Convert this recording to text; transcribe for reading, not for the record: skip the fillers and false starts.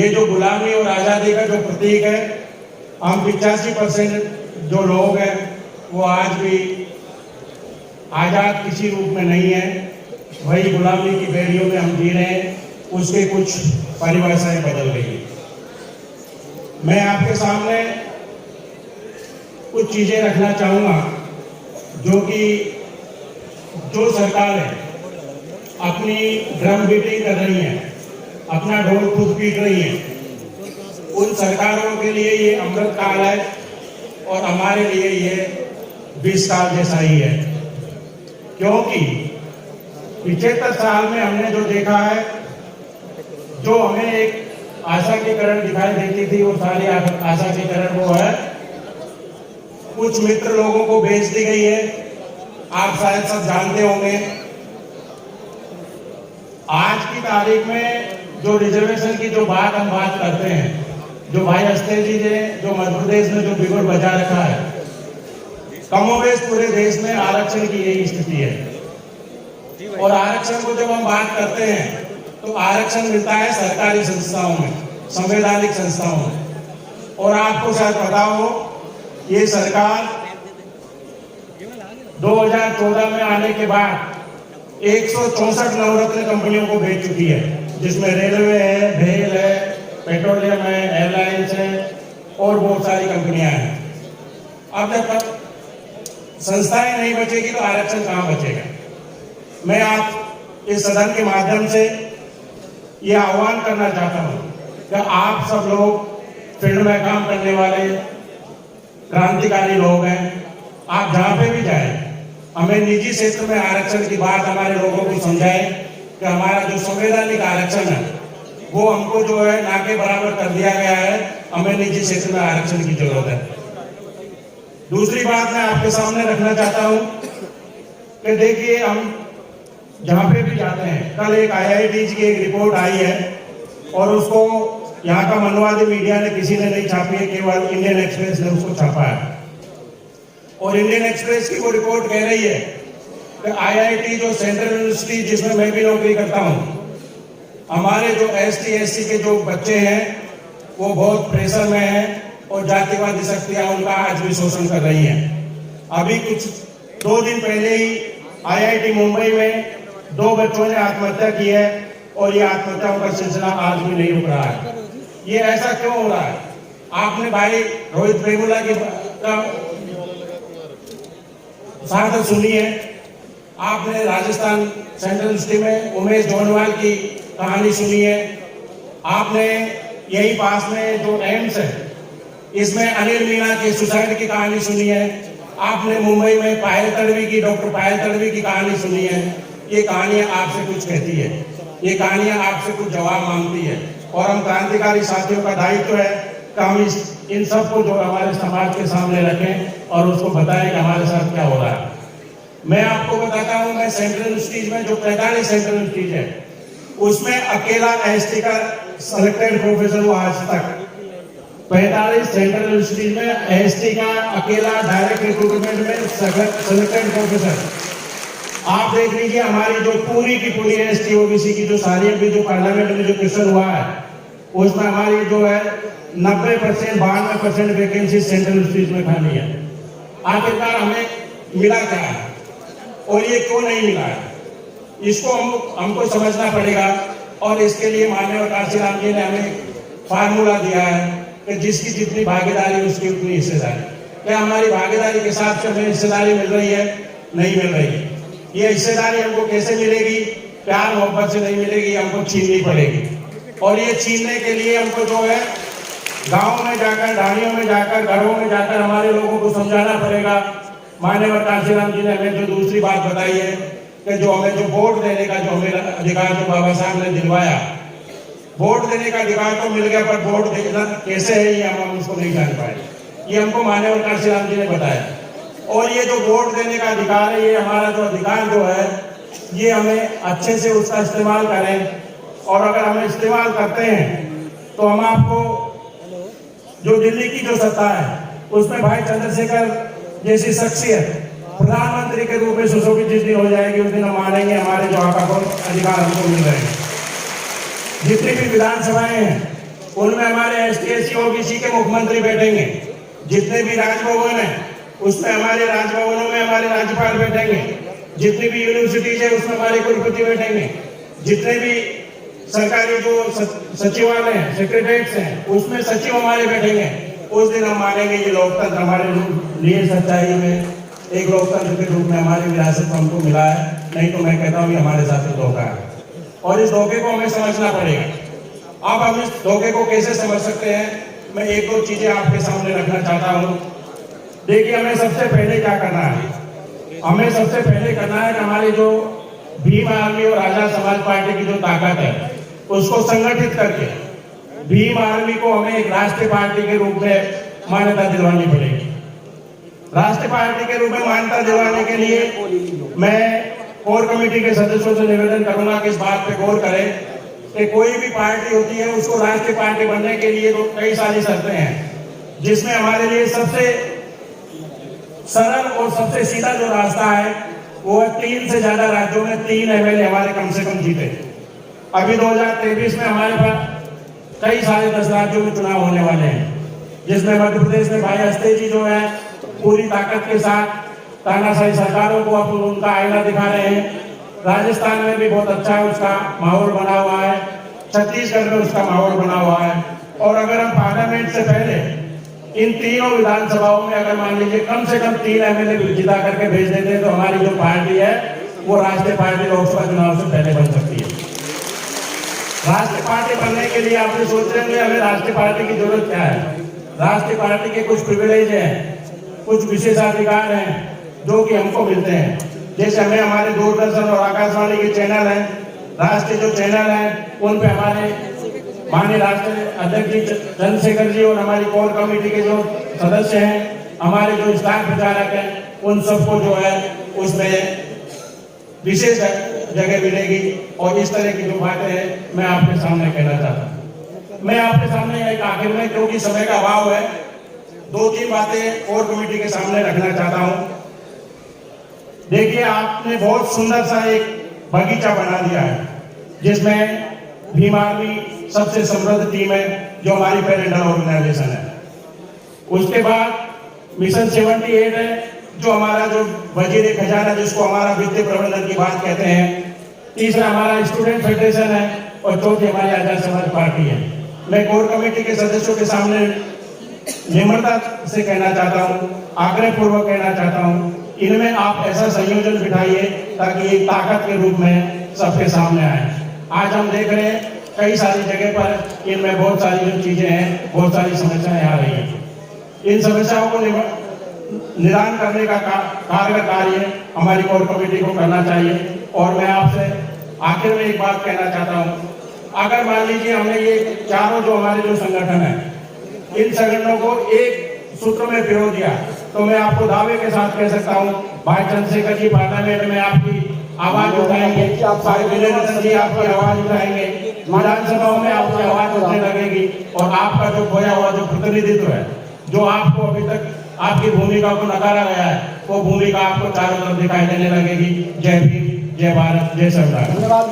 ये जो गुलामी और आज़ादी का जो प्रतीक है, हम 85% जो लोग हैं वो आज भी आज़ाद किसी रूप में नहीं है, वही गुलामी की बेड़ियों में हम जी रहे हैं। उसके कुछ परिभाषाएं बदल रही हैं। मैं आपके सामने कुछ चीज़ें रखना चाहूँगा जो कि जो सरकारें अपनी ड्रम बीटिंग कर रही हैं, अपना ढोल खुद पीट रही हैं, उन सरकारों के लिए ये अमृत काल है और हमारे लिए ये 20 साल जैसा ही है। क्योंकि 75 साल में हमने जो देखा है, जो हमें एक आशा की किरण दिखाई देती थी, वो सारी आशा की किरण वो है कुछ मित्र लोगों को बेच दी गई है। आप शायद सब जानते होंगे, आज की तारीख में जो रिजर्वेशन की जो बात हम बात करते हैं, जो भाई अस्ते जी ने जो मध्य प्रदेश में जो बिगुड़ बजा रखा है, कमोबेश पूरे देश में आरक्षण की यही स्थिति है। और आरक्षण को जब हम बात करते हैं तो आरक्षण मिलता है सरकारी संस्थाओं में, संवैधानिक संस्थाओं में। और आपको शायद पता हो, ये सरकार 2014 में आने के बाद 164 नवरत्न कंपनियों को बेच चुकी है, जिसमें रेलवे है, भेल है, पेट्रोलियम है, एयरलाइंस है और बहुत सारी कंपनियां हैं। अब जब तक संस्थाएं नहीं बचेगी तो आरक्षण कहां बचेगा। मैं आप इस सदन के माध्यम से ये आह्वान करना चाहता हूं कि आप सब लोग फील्ड में काम करने वाले क्रांतिकारी लोग हैं, आप जहां पे भी जाएं, हमें निजी क्षेत्र में आरक्षण की बात हमारे लोगों को समझाएं कि हमारा जो संवैधानिक आरक्षण है वो हमको जो है ना के बराबर कर दिया गया है, हमें निजी क्षेत्र में आरक्षण की जरूरत है। दूसरी बात मैं आपके सामने रखना चाहता हूं कि देखिए, हम जहां पे भी जाते हैं, कल एक IIT की एक रिपोर्ट आई है और उसको यहाँ का मनवादी मीडिया ने किसी ने नहीं छापी है, केवल इंडियन एक्सप्रेस ने उसको छापा है। और इंडियन एक्सप्रेस की वो रिपोर्ट कह रही है कि IIT जो सेंट्रल यूनिवर्सिटी जिसमें मैं भी नौकरी करता हूँ, हमारे जो ST SC के जो बच्चे हैं वो बहुत प्रेशर में हैं और जातिवादी शक्तियां उनका आज भी शोषण कर रही हैं। अभी कुछ 2 दिन पहले ही IIT मुंबई में 2 बच्चों ने आत्महत्या की है और ये आत्महत्याओं का सिलसिला आज भी नहीं रुक रहा है। ये ऐसा क्यों हो रहा है? आपने भाई रोहित वेमुला की शहादत सुनी है, आपने राजस्थान सेंट्रल यूनिवर्सिटी में उमेश जोनवाल की कहानी सुनी है, आपने यही पास में जो एम्स है इसमें अनिल मीणा की सुसाइड की कहानी सुनी है, आपने मुंबई में पायल तड़वी की, डॉक्टर पायल तड़वी की कहानी सुनी है। ये कहानियां आपसे कुछ कहती है, ये कहानियां आपसे कुछ जवाब मांगती है। और हम क्रांतिकारी साथियों का दायित्व है कि हम इन सबको जो हमारे समाज के सामने रखें और उसको बताएं कि हमारे साथ क्या हो रहा है। मैं आपको बताता हूं, मैं सेंट्रल यूनिवर्सिटीज में जो 45 सेंट्रल यूनिवर्सिटीज है उसमें अकेला ST का सिलेक्टेड प्रोफेसर हुआ आज तक। 45 सेंट्रल यूनिवर्सिटीज में ST का अकेला डायरेक्ट रिक्रूटमेंट में सिलेक्टेड प्रोफेसर। आप देख लीजिए, हमारी जो पूरी की पूरी ST OBC की जो सारी अभी जो पार्लियामेंट में जो क्वेश्चन हुआ है उसमें हमारी जो है 90% 92% वैकेंसी सेंट्रल यूनिवर्सिटीज में खाली है। आखिरकार हमें मिला क्या है और ये क्यों नहीं मिला है, इसको हमको समझना पड़ेगा। और इसके लिए माननीय काशीराम जी ने हमें फार्मूला दिया है कि जिसकी जितनी भागीदारी उसकी उतनी हिस्सेदारी। क्या हमारी भागीदारी के साथ से हमें हिस्सेदारी मिल रही है? नहीं मिल रही है। ये हिस्सेदारी हमको कैसे मिलेगी? प्यार मोहब्बत से नहीं मिलेगी, हमको छीननी पड़ेगी। और ये छीनने के लिए हमको जो है गाँव में जाकर, ढाणियों में जाकर, घरों में जाकर हमारे लोगों को समझाना पड़ेगा। माननीय काशीराम जी ने हमें जो दूसरी बात बताई है कि जो हमें जो वोट देने का जो हमें अधिकार जो बाबा साहब ने दिलवाया, वोट देने का अधिकार तो मिल गया, पर वोट देना कैसे है ये हम उसको नहीं जान पाए। ये हमको माननीय काशीराम जी ने बताया। और ये जो वोट देने का अधिकार है, ये हमारा जो अधिकार जो है, ये हमें अच्छे से उसका इस्तेमाल करें। और अगर हम इस्तेमाल करते हैं तो हम आपको जो दिल्ली की जो सत्ता है उसमें भाई चंद्रशेखर जैसी शख्सियत प्रधानमंत्री के रूप में सुशोभित जिस दिन हो जाएगी उस दिन हम मानेंगे हमारे जो आका को अधिकार हमको मिल रहे हैं। जितनी भी विधानसभाएं हैं उनमें हमारे ST/SC OBC के मुख्यमंत्री बैठेंगे। जितने भी राजभवन है उसमें हमारे राजभवनों में हमारे राज्यपाल बैठेंगे। जितनी भी यूनिवर्सिटीज है उसमें हमारे कुलपति बैठेंगे। जितने भी सरकारी जो सचिवालय हैं, सेक्रेटरीट्स हैं, उसमें सचिव हमारे बैठेंगे। उस दिन हम मानेंगे ये लोकतंत्र हमारे लिए सच्चाई में एक लोकतंत्र के रूप में हमारी विरासत हमको मिला है। नहीं तो मैं कहता हूँ ये हमारे साथ एक धोखा है और इस धोखे को हमें समझना पड़ेगा। अब हम इस धोखे को कैसे समझ सकते हैं, मैं एक दो चीजें आपके सामने रखना चाहता हूँ। देखिए, हमें सबसे पहले क्या करना है, हमें सबसे पहले करना है कि हमारी जो भीम आर्मी और आजाद समाज पार्टी की जो ताकत है उसको संगठित करके भीम आर्मी को हमें एक राष्ट्रीय पार्टी के रूप में मान्यता दिलवानी पड़ेगी। राष्ट्रीय पार्टी के रूप में मान्यता दिलवाने के लिए मैं कोर कमेटी के सदस्यों से निवेदन करूंगा कि इस बात पे गौर करें कि कोई भी पार्टी होती है उसको राष्ट्रीय पार्टी बनने के लिए तो कई सारी शर्तें हैं, जिसमें हमारे लिए सबसे सरल और सबसे सीधा जो रास्ता है वो है 3 से ज्यादा राज्यों में 3 MLA हमारे कम से कम जीते। अभी 2023 में हमारे पास कई सारे 10 राज्यों में चुनाव होने वाले हैं, जिसमें मध्य प्रदेश में भाई अस्ते जी जो है पूरी ताकत के साथ तानाशाही सरकारों को अब उनका आईना दिखा रहे हैं। राजस्थान में भी बहुत अच्छा है, उसका माहौल बना हुआ है। छत्तीसगढ़ में उसका माहौल बना हुआ है। और अगर हम पार्लियामेंट से पहले इन तीनों विधानसभाओं में अगर मान लीजिए कम से कम 3 MLA जिता करके भेज देते हैं तो हमारी जो पार्टी है वो राष्ट्रीय पार्टी लोकसभा चुनाव से पहले बन सकती है। राष्ट्रीय पार्टी बनने के लिए आपने सोच रहे होंगे हमें राष्ट्रीय पार्टी की जरूरत क्या है। राष्ट्रीय पार्टी के कुछ प्रिविलेज हैं, कुछ विशेषाधिकार हैं जो कि हमको मिलते हैं। जैसे हमें हमारे दूरदर्शन और आकाशवाणी के चैनल हैं, राष्ट्रीय जो चैनल हैं उन पे हमारे माननीय राष्ट्रीय अध्यक्ष जी चंद्रशेखर जी और हमारी कोर कमेटी के जो सदस्य हैं, हमारे जो स्टार प्रचारक हैं, उन सबको जो है उसमें विशेष जगह मिलेगी। और इस तरह की जो बातें हैं मैं आपके सामने कहना चाहता हूँ। मैं आपके सामने एक आखिर में, क्योंकि समय का अभाव है, 2-3 बातें कोर कमेटी के सामने रखना चाहता हूँ। देखिए, आपने बहुत सुंदर सा एक बगीचा बना दिया है जिसमें भीम आर्मी सबसे समृद्ध टीम है जो हमारी पेरेंटल ऑर्गेनाइजेशन है। उसके बाद मिशन 78 है जो हमारा जो वजीर खजाना जिसको हमारा वित्तीय प्रबंधन की बात कहते हैं। तीसरा हमारा स्टूडेंट फेडरेशन है और चौथी हमारी आजाद समाज पार्टी है। मैं कोर कमेटी के सदस्यों के सामने निम्रता से कहना चाहता हूँ, आग्रह पूर्वक कहना चाहता हूँ, इनमें आप ऐसा संयोजन बिठाइए ताकि एक ताकत के रूप में सबके सामने आए। आज हम देख रहे हैं कई सारी जगह पर इनमें बहुत सारी जो चीजें हैं, बहुत सारी समस्याएं आ रही हैं। इन समस्याओं को निदान करने का कारगर कार्य हमारी कोर कमेटी को करना चाहिए। और मैं आपसे आखिर में एक बात कहना चाहता हूँ, अगर मान लीजिए हमने ये चारों जो हमारे जो संगठन है, इन संगठनों को एक सूत्र में पिरो दिया तो मैं आपको दावे के साथ कह सकता हूँ भाई चंद्रशेखर जी पार्लियामेंट में आपकी आवाज उठाएंगे, भाई विजय जी आपकी आवाज उठाएंगे, विधानसभाओं में आपकी आवाज उठने लगेगी और आपका जो खोया हुआ जो प्रतिनिधित्व है, जो आपको अभी तक आपकी भूमिका को नकारा गया है, वो भूमिका आपको चारों तरफ दिखाई देने लगेगी। जय भीम, जय भारत, जय सरदार। धन्यवाद।